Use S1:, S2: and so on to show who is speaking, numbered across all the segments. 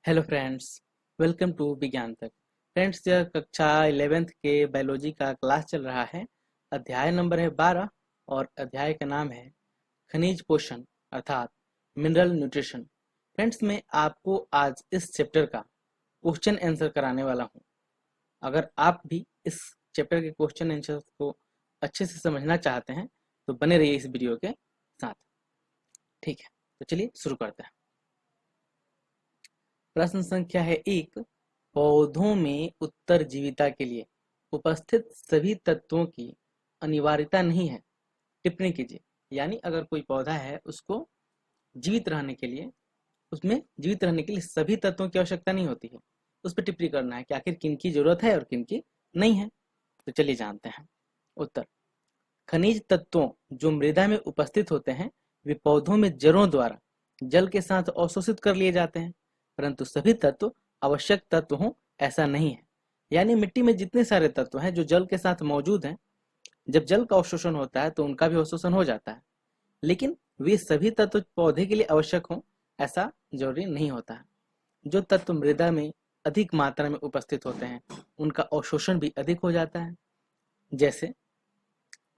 S1: Hello friends, welcome to विज्ञान तक। Friends, यह कक्षा 11th के बायोलॉजी का क्लास चल रहा है। अध्याय नंबर है 12 और अध्याय का नाम है खनिज पोषण अर्थात मिनरल न्यूट्रिशन। फ्रेंड्स, मैं आपको आज इस चैप्टर का क्वेश्चन आंसर कराने वाला हूं। अगर आप भी इस चैप्टर के क्वेश्चन आंसर को अच्छे से समझना चाहते हैं तो बने रहिए इस वीडियो के साथ। ठीक है, तो चलिए शुरू करते हैं। प्रश्न संख्या है 1। पौधों में उत्तरजीविता के लिए उपस्थित सभी तत्वों की अनिवार्यता नहीं है। टिप्पणी कीजिए। यानी अगर कोई पौधा है उसको जीवित रहने के लिए उसमें जीवित रहने के लिए सभी तत्वों की आवश्यकता नहीं होती है। उस पर टिप्पणी करना है कि आखिर किन की जरूरत है और किन की नहीं है। तो चलिए जानते हैं उत्तर। खनिज तत्वों जो मृदा में उपस्थित होते हैं वे पौधों में जड़ों द्वारा जल के साथ अवशोषित कर लिए जाते हैं, परंतु सभी तत्व आवश्यक तत्व हों ऐसा नहीं है। यानी मिट्टी में जितने सारे तत्व हैं जो जल के साथ मौजूद हैं, जब जल का अवशोषण होता है तो उनका भी अवशोषण हो जाता है, लेकिन वे सभी तत्व पौधे के लिए आवश्यक हों ऐसा जरूरी नहीं होता है। जो तत्व मृदा में अधिक मात्रा में उपस्थित होते हैं उनका अवशोषण भी अधिक हो जाता है। जैसे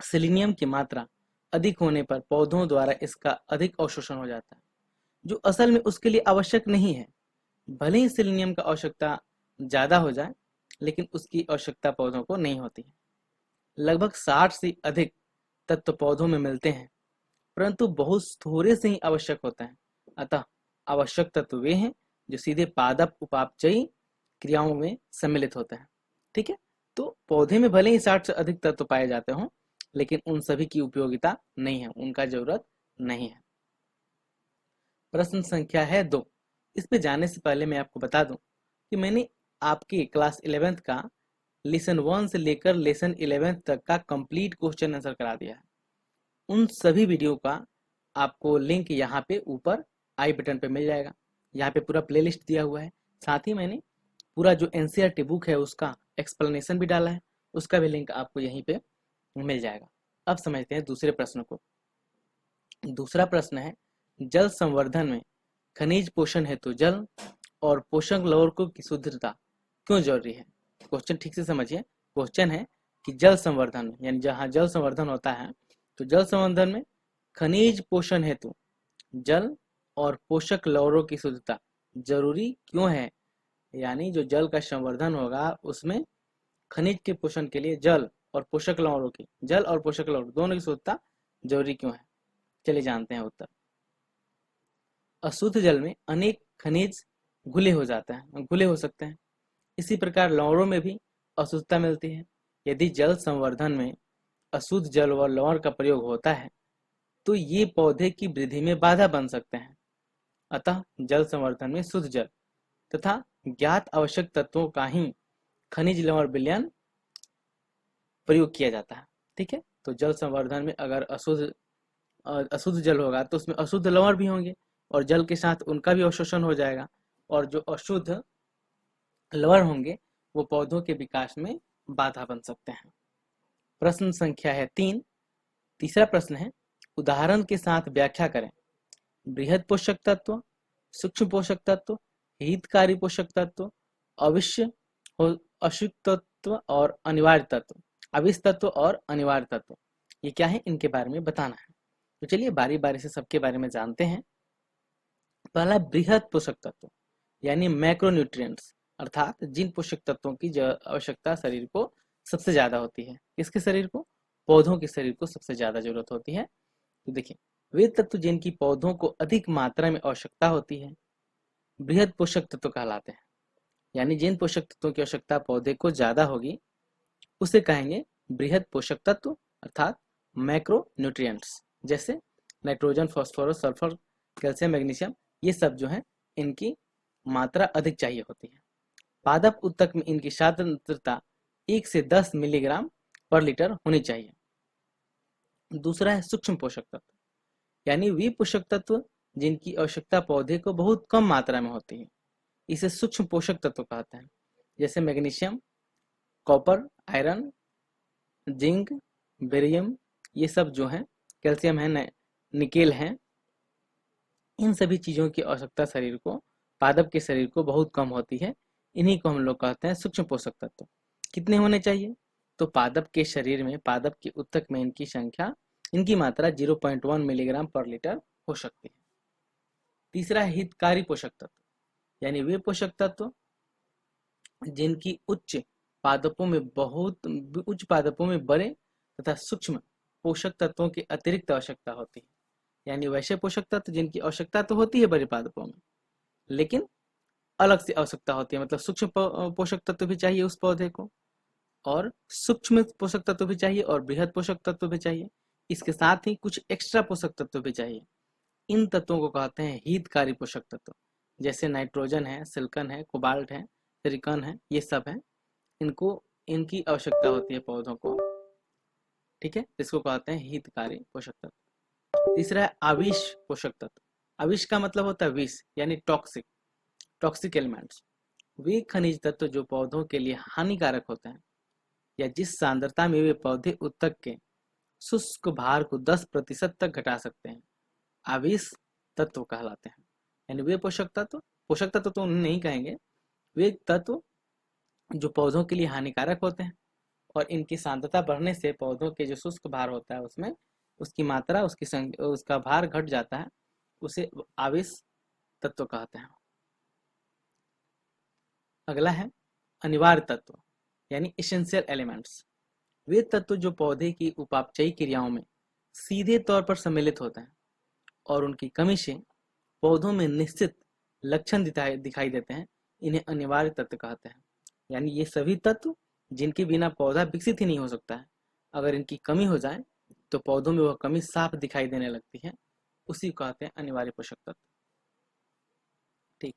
S1: सेलेनियम की मात्रा अधिक होने पर पौधों द्वारा इसका अधिक अवशोषण हो जाता है, जो असल में उसके लिए आवश्यक नहीं है। भले ही सेलेनियम का आवश्यकता ज्यादा हो जाए, लेकिन उसकी आवश्यकता पौधों को नहीं होती है। लगभग 60 से अधिक तत्व पौधों में मिलते हैं, परंतु बहुत थोड़े से ही आवश्यक होते हैं। अतः आवश्यक तत्व वे हैं जो सीधे पादप उपापचयी क्रियाओं में सम्मिलित होते हैं। ठीक है, तो पौधे में भले ही 60 से अधिक तत्व पाए जाते हों, लेकिन उन सभी की उपयोगिता नहीं है, उनका जरूरत नहीं है। प्रश्न संख्या है 2। इस पे जाने से पहले मैं आपको बता दूं कि मैंने आपके क्लास 11th का लेसन 1 से लेकर लेसन 11th तक का कंप्लीट क्वेश्चन आंसर करा दिया है। उन सभी वीडियो का आपको लिंक यहाँ पे ऊपर आई बटन पे मिल जाएगा। यहाँ पे पूरा प्लेलिस्ट दिया हुआ है। साथ ही मैंने पूरा जो एनसीईआरटी बुक है उसका एक्सप्लेनेशन भी डाला है, उसका भी लिंक आपको यहीं पे मिल जाएगा। अब समझते हैं दूसरे प्रश्न को। दूसरा प्रश्न है, जल संवर्धन में खनिज पोषण हेतु जल और पोषक लवणों की शुद्धता क्यों जरूरी है। क्वेश्चन ठीक से समझिए। क्वेश्चन है कि जल संवर्धन में, यानी जहाँ जल संवर्धन होता है, तो जल संवर्धन में खनिज पोषण हेतु जल और पोषक लवणों की शुद्धता जरूरी क्यों है। यानी जो जल का संवर्धन होगा उसमें खनिज के पोषण के लिए जल और पोषक लवण दोनों की शुद्धता जरूरी क्यों है। चलिए जानते हैं उत्तर। अशुद्ध जल में अनेक खनिज घुले हो सकते हैं। इसी प्रकार लवणों में भी अशुद्धता मिलती है। यदि जल संवर्धन में अशुद्ध जल व लवण का प्रयोग होता है तो ये पौधे की वृद्धि में बाधा बन सकते हैं। अतः जल संवर्धन में शुद्ध जल तथा ज्ञात आवश्यक तत्वों का ही खनिज लवण विलयन प्रयोग किया जाता है। ठीक है, तो जल संवर्धन में अगर अशुद्ध जल होगा तो उसमें अशुद्ध लवण भी होंगे और जल के साथ उनका भी अवशोषण हो जाएगा, और जो अशुद्ध लवण होंगे वो पौधों के विकास में बाधा बन सकते हैं। प्रश्न संख्या है 3। तीसरा प्रश्न है, उदाहरण के साथ व्याख्या करें। बृहद पोषक तत्व, सूक्ष्म पोषक तत्व, हितकारी पोषक तत्व, अविश्य अशुद्ध तत्व और अनिवार्य तत्व। अविश्य तत्व और अनिवार्य तत्व ये क्या है, इनके बारे में बताना है। तो चलिए बारी बारी से सबके बारे में जानते हैं। पहला बृहद पोषक तत्व यानी मैक्रोन्यूट्रिएंट्स, अर्थात जिन पोषक तत्वों की आवश्यकता शरीर को सबसे ज्यादा होती है। किसके शरीर को? पौधों के शरीर को सबसे ज्यादा जरूरत होती है। तो देखिए, वे तत्व जिनकी पौधों को अधिक मात्रा में आवश्यकता होती है बृहद पोषक तत्व कहलाते हैं। यानी जिन पोषक तत्वों की आवश्यकता पौधे को ज्यादा होगी उसे कहेंगे बृहद पोषक तत्व अर्थात मैक्रोन्यूट्रिएंट्स। जैसे nitrogen, phosphorus, sulphur, calcium, magnesium, ये सब जो है इनकी मात्रा अधिक चाहिए होती है। पादप उत्तक में इनकी सांद्रता 1 से 10 मिलीग्राम पर लीटर होनी चाहिए। दूसरा है सूक्ष्म पोषक तत्व, यानी वे पोषक तत्व जिनकी आवश्यकता पौधे को बहुत कम मात्रा में होती है, इसे सूक्ष्म पोषक तत्व कहते हैं। जैसे magnesium, copper, iron, zinc, barium, ये सब जो है, कैल्शियम है, निकेल है, इन सभी चीजों की आवश्यकता शरीर को पादप के शरीर को बहुत कम होती है। इन्हीं को हम लोग कहते हैं सूक्ष्म पोषक तत्व। कितने होने चाहिए? तो पादप के शरीर में, पादप के ऊतक में इनकी मात्रा 0.1 मिलीग्राम पर लीटर हो सकती है। तीसरा है हितकारी पोषक तत्व, यानी वे पोषक तत्व जिनकी उच्च पादपों में बड़े तथा सूक्ष्म पोषक तत्वों की अतिरिक्त आवश्यकता होती है। यानी वैसे पोषक तत्व जिनकी आवश्यकता तो होती है बड़े पादपों में, लेकिन अलग से आवश्यकता होती है, मतलब सूक्ष्म पोषक तत्व भी चाहिए उस पौधे को, और सूक्ष्म पोषक तत्व भी चाहिए और बृहद पोषक तत्व भी चाहिए। इसके साथ ही कुछ एक्स्ट्रा पोषक तत्व भी चाहिए। इन तत्वों को कहते हैं हितकारी पोषक तत्व, जैसे नाइट्रोजन है, सिलिकॉन है, कोबाल्ट है, सिलिकॉन है, ये सब है। इनकी आवश्यकता होती है पौधों को, ठीक है, इसको कहते हैं हितकारी पोषक तत्व। तीसरा है आविष पोषक तत्व। आविष का मतलब होता है विष, यानी टॉक्सिक एलिमेंट्स। वे खनिज तत्व जो पौधों के लिए हानिकारक होते हैं या जिस सांद्रता में वे पौधे ऊतक के शुष्क भार को 10% तक घटा सकते हैं, आविष तत्व कहलाते हैं। यानी वे पोषक तत्व तो उन्हें नहीं कहेंगे, वे तत्व जो पौधों के लिए हानिकारक होते हैं और इनकी सांद्रता बढ़ने से पौधों के जो शुष्क भार होता है उसमें उसकी मात्रा, उसका भार घट जाता है, उसे आविष तत्व कहते हैं। अगला है अनिवार्य तत्व, यानी एसेंशियल एलिमेंट्स। वे तत्व जो पौधे की उपापचयी क्रियाओं में सीधे तौर पर सम्मिलित होते हैं और उनकी कमी से पौधों में निश्चित लक्षण दिखाई देते हैं, इन्हें अनिवार्य तत्व कहते हैं। यानी ये सभी तत्व जिनके बिना पौधा विकसित ही नहीं हो सकता है, अगर इनकी कमी हो जाए तो पौधों में वह कमी साफ दिखाई देने लगती है, उसी को कहते हैं अनिवार्य पोषक तत्व। ठीक,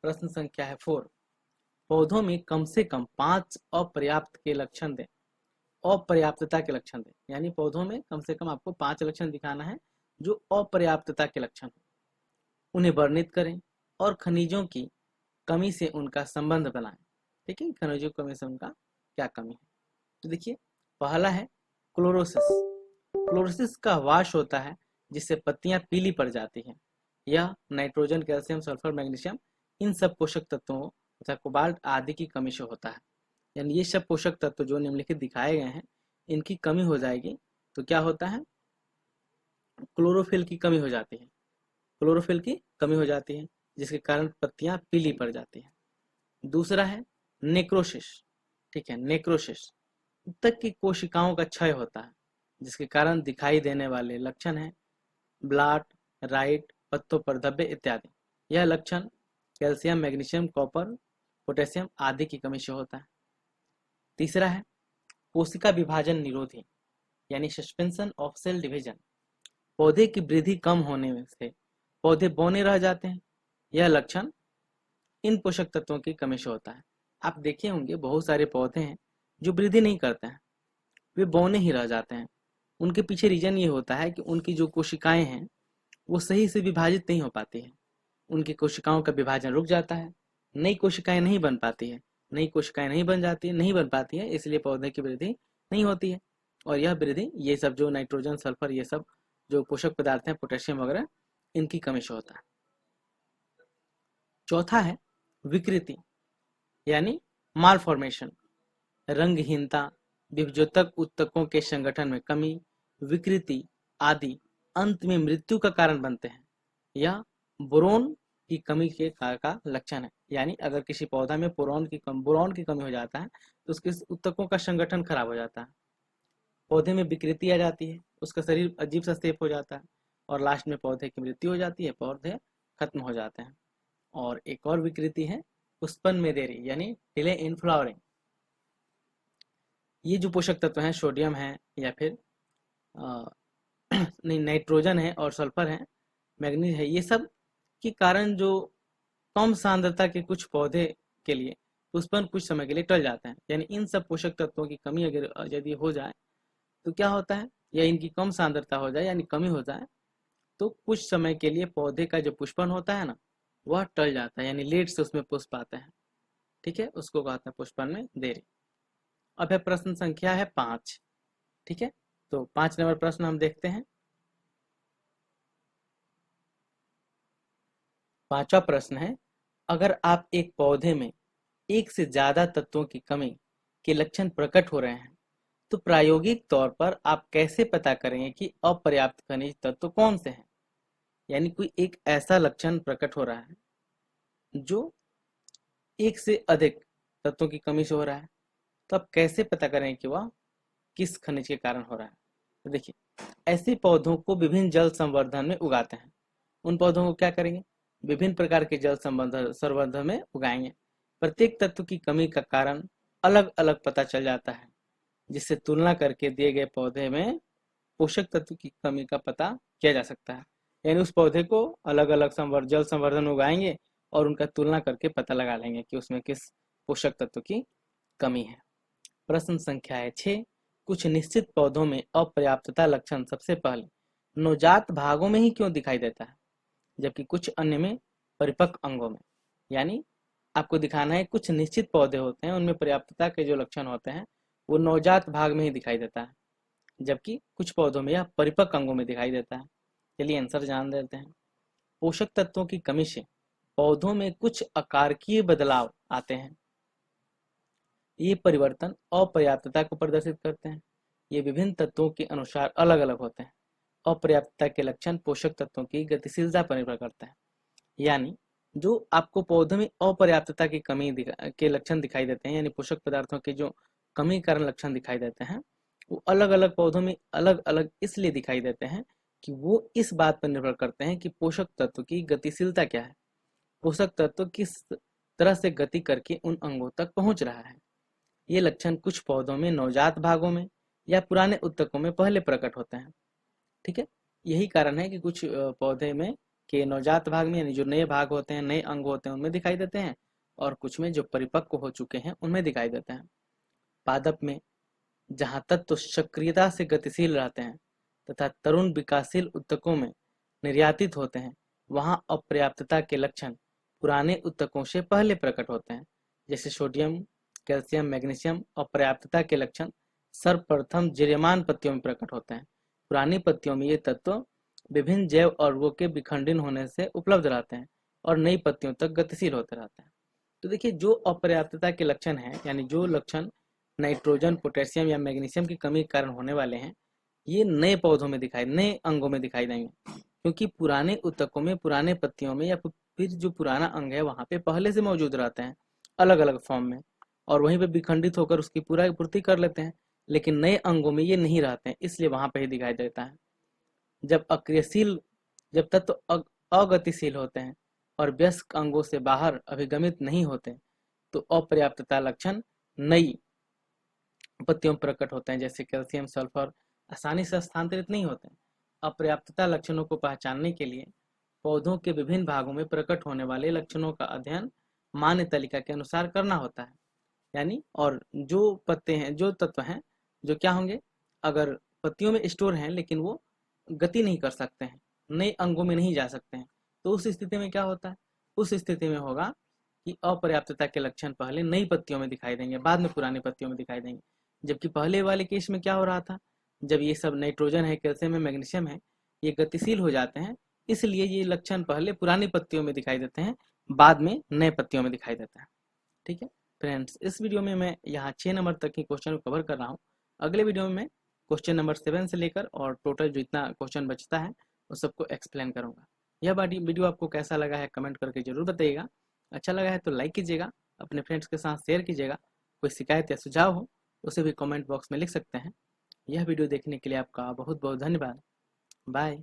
S1: प्रश्न संख्या है 4। पौधों में कम से कम 5 अपर्याप्तता के लक्षण दें। यानी पौधों में कम से कम आपको 5 लक्षण दिखाना है जो अपर्याप्तता के लक्षण है। उन्हें वर्णित करें और खनिजों की कमी से उनका संबंध बनाएं। ठीक है, खनिजों की कमी से उनका क्या कमी है। तो देखिए, पहला है क्लोरोसिस का वाश होता है जिससे पत्तियां पीली पड़ जाती हैं। यह नाइट्रोजन, कैल्शियम, सल्फर, मैग्नीशियम, इन सब पोषक तत्वों तथा कोबाल्ट आदि की कमी से होता है। यानी ये सब पोषक तत्व जो निम्नलिखित दिखाए गए हैं, इनकी कमी हो जाएगी तो क्या होता है, क्लोरोफिल की कमी हो जाती है, जिसके कारण पत्तियां पीली पड़ जाती हैं। दूसरा है नेक्रोसिस। ठीक है, नेक्रोसिस ऊतक की कोशिकाओं का क्षय होता है, जिसके कारण दिखाई देने वाले लक्षण है ब्लाट, राइट, पत्तों पर धब्बे इत्यादि। यह लक्षण कैल्शियम, मैग्नीशियम, कॉपर, पोटेशियम आदि की कमी से होता है। तीसरा है कोशिका विभाजन निरोधी, यानी सस्पेंशन ऑफ सेल डिवीजन। पौधे की वृद्धि कम होने से पौधे बौने रह जाते हैं। यह लक्षण इन पोषक तत्वों की कमी से होता है। आप देखे होंगे बहुत सारे पौधे हैं जो वृद्धि नहीं करते हैं, वे बौने ही रह जाते हैं। उनके पीछे रीजन ये होता है कि उनकी जो कोशिकाएं हैं वो सही से विभाजित नहीं हो पाती है, उनकी कोशिकाओं का विभाजन रुक जाता है, नई कोशिकाएं नहीं बन पाती है, इसलिए पौधे की वृद्धि नहीं होती है। और यह वृद्धि ये सब जो नाइट्रोजन, सल्फर, ये सब जो पोषक पदार्थ हैं, पोटेशियम वगैरह, इनकी कमी से होता है। चौथा है विकृति, यानी मालफॉर्मेशन। रंगहीनता, विभजोतक ऊतकों के संगठन में कमी, विकृति आदि अंत में मृत्यु का कारण बनते हैं। यह बोरोन की कमी के का लक्षण है। यानी अगर किसी पौधा में बोरोन की कमी हो जाता है तो उसके ऊतकों का संगठन खराब हो जाता है, पौधे में विकृति आ जाती है, उसका शरीर अजीब सा शेप हो जाता है और लास्ट में पौधे की मृत्यु हो जाती है, पौधे खत्म हो जाते हैं। और एक और विकृति है पुष्पन में देरी, यानी डिले इन फ्लावरिंग। ये जो पोषक तत्व हैं, सोडियम है या फिर नहीं, नाइट्रोजन है और सल्फर है, मैग्नीज है, ये सब के कारण जो कम सांद्रता के कुछ पौधे के लिए पुष्पन कुछ समय के लिए टल जाते हैं। यानी इन सब पोषक तत्वों की कमी अगर यदि हो जाए तो क्या होता है, या इनकी कम सांद्रता हो जाए यानी कमी हो जाए तो कुछ समय के लिए पौधे का जो पुष्पन होता है ना, वह टल जाता है, यानी लेट से उसमें पुष्प आते हैं। ठीक है, उसको कहते हैं पुष्पन में देरी। अब है प्रश्न संख्या है 5। ठीक है, तो 5 नंबर प्रश्न हम देखते हैं। 5वां प्रश्न है अगर आप एक पौधे में एक से ज्यादा तत्वों की कमी के लक्षण प्रकट हो रहे हैं तो प्रायोगिक तौर पर आप कैसे पता करेंगे कि अपर्याप्त खनिज तत्व कौन से हैं। यानी कोई एक ऐसा लक्षण प्रकट हो रहा है जो एक से अधिक तत्वों की कमी से हो रहा है, तो आप कैसे पता करेंगे कि वह किस खनिज के कारण हो रहा है। तो देखिए, ऐसे पौधों को विभिन्न जल संवर्धन में उगाते हैं। उन पौधों को क्या करेंगे, विभिन्न प्रकार के जल संवर्धन में उगाएंगे। प्रत्येक तत्व की कमी का कारण अलग अलग पता चल जाता है, जिससे तुलना करके दिए गए पौधे में पोषक तत्व की कमी का पता किया जा सकता है। यानी उस पौधे को अलग अलग जल संवर्धन में उगाएंगे और उनका तुलना करके पता लगा लेंगे कि उसमें किस पोषक तत्व की कमी है। प्रश्न संख्या है 6। कुछ निश्चित पौधों में अपर्याप्तता लक्षण सबसे पहले नवजात भागों में ही क्यों दिखाई देता है, जबकि कुछ अन्य में परिपक्व अंगों में। यानी आपको दिखाना है कुछ निश्चित पौधे होते हैं उनमें पर्याप्तता के जो लक्षण होते हैं वो नवजात भाग में ही दिखाई देता है, जबकि कुछ पौधों में यह परिपक्व अंगों में दिखाई देता है। चलिए आंसर जान लेते हैं। पोषक तत्वों की कमी से पौधों में कुछ आकारिकीय बदलाव आते हैं। ये परिवर्तन अपर्याप्तता को प्रदर्शित करते हैं। ये विभिन्न तत्वों के अनुसार अलग अलग होते हैं। अपर्याप्तता के लक्षण पोषक तत्वों की गतिशीलता पर निर्भर करता है। यानी जो आपको पौधों में अपर्याप्तता की कमी के लक्षण दिखाई देते हैं, यानी पोषक पदार्थों के जो कमी कारण लक्षण दिखाई देते हैं, वो अलग अलग पौधों में अलग अलग इसलिए दिखाई देते हैं कि वो इस बात पर निर्भर करते हैं कि पोषक तत्व की गतिशीलता क्या है, पोषक तत्व किस तरह से गति करके उन अंगों तक पहुंच रहा है। ये लक्षण कुछ पौधों में नवजात भागों में या पुराने उत्तकों में पहले प्रकट होते हैं। ठीक है, यही कारण है कि कुछ पौधे में के नवजात भाग में, यानी जो नए भाग होते हैं, नए अंग होते हैं, उनमें दिखाई देते हैं, और कुछ में जो परिपक्व हो चुके हैं उनमें दिखाई देते हैं। पादप में जहाँ तत्व सक्रियता से गतिशील रहते हैं तथा तरुण विकासशील उत्तकों में निर्यातित होते हैं, वहाँ अपर्याप्तता के लक्षण पुराने उत्तकों से पहले प्रकट होते हैं। जैसे सोडियम, कैल्शियम, मैग्नीशियम अपर्याप्तता के लक्षण सर्वप्रथम जीर्यमान पत्तियों में प्रकट होते हैं। पुरानी पत्तियों में ये तत्व विभिन्न जैव अणुओं के विखंडन होने से उपलब्ध रहते हैं और नई पत्तियों तक गतिशील होते रहते हैं। तो देखिए, जो अपर्याप्तता के लक्षण हैं, यानी जो लक्षण नाइट्रोजन, पोटेशियम या मैग्नीशियम की कमी के कारण होने वाले हैं, ये नए पौधों में नए अंगों में दिखाई देंगे, क्योंकि पुराने उत्तकों में, पुराने पत्तियों में या फिर जो पुराना अंग है वहां पे पहले से मौजूद रहते हैं अलग अलग फॉर्म में, और वहीं पे विखंडित होकर उसकी पूरा पूर्ति कर लेते हैं। लेकिन नए अंगों में ये नहीं रहते हैं, इसलिए वहां पे ही दिखाई देता है। जब तत्व अगतिशील होते हैं और वयस्क अंगों से बाहर अभिगमित नहीं होते, तो अपर्याप्तता लक्षण नई पत्तियों में प्रकट होते हैं। जैसे कैल्शियम, सल्फर आसानी से स्थानांतरित नहीं होते हैं। अपर्याप्तता लक्षणों को पहचानने के लिए पौधों के विभिन्न भागों में प्रकट होने वाले लक्षणों का अध्ययन मान्य तालिका के अनुसार करना होता है। यानी और जो पत्ते हैं, जो तत्व हैं, जो क्या होंगे, अगर पत्तियों में स्टोर हैं लेकिन वो गति नहीं कर सकते हैं, नए अंगों में नहीं जा सकते हैं, तो उस स्थिति में क्या होता है, उस स्थिति में होगा कि अपर्याप्तता के लक्षण पहले नई पत्तियों में दिखाई देंगे, बाद में पुरानी पत्तियों में दिखाई देंगे। जबकि पहले वाले केस में क्या हो रहा था, जब ये सब नाइट्रोजन है, कैल्शियम है, मैग्नीशियम है, ये गतिशील हो जाते हैं, इसलिए ये लक्षण पहले पुरानी पत्तियों में दिखाई देते हैं, बाद में नए पत्तियों में दिखाई देता है। ठीक है फ्रेंड्स, इस वीडियो में मैं यहाँ 6 नंबर तक की क्वेश्चन को कवर कर रहा हूँ। अगले वीडियो में मैं क्वेश्चन नंबर 7 से लेकर और टोटल जितना क्वेश्चन बचता है उस सबको एक्सप्लेन करूँगा। यह वीडियो आपको कैसा लगा है कमेंट करके जरूर बताइएगा। अच्छा लगा है तो लाइक कीजिएगा, अपने फ्रेंड्स के साथ शेयर कीजिएगा। कोई शिकायत या सुझाव हो उसे भी कमेंट बॉक्स में लिख सकते हैं। यह वीडियो देखने के लिए आपका बहुत बहुत धन्यवाद। बाय।